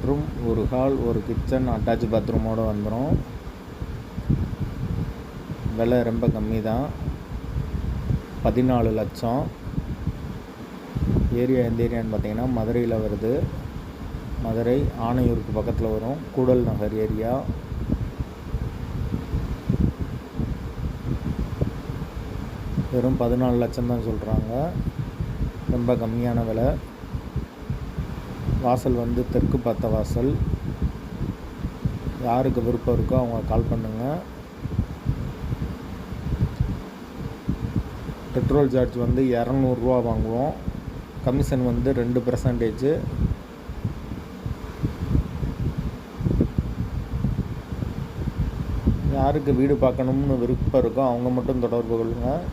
Bedroom, ஒரு hall, ஒரு kitchen, attach பாத்ரூமோடு வந்துடும். விலை ரொம்ப கம்மி தான், 14 லட்சம். ஏரியா எந்த ஏரியான்னு பார்த்தீங்கன்னா மதுரையில் வருது. மதுரை ஆணையூருக்கு பக்கத்தில் வரும், கூடல் நகர் ஏரியா. வெறும் 14 லட்சம் தான் சொல்கிறாங்க, ரொம்ப கம்மியான விலை. வாசல் வந்து தெற்கு பார்த்த வாசல். யாருக்கு விருப்பம் இருக்கோ அவங்க கால் பண்ணுங்கள். பெட்ரோல் சார்ஜ் வந்து 200 ரூபா வாங்குவோம். கமிஷன் வந்து 2%. யாருக்கு வீடு பார்க்கணும்னு விருப்பம் இருக்கோ அவங்க மட்டும் தொடர்பு கொள்ளுங்கள்.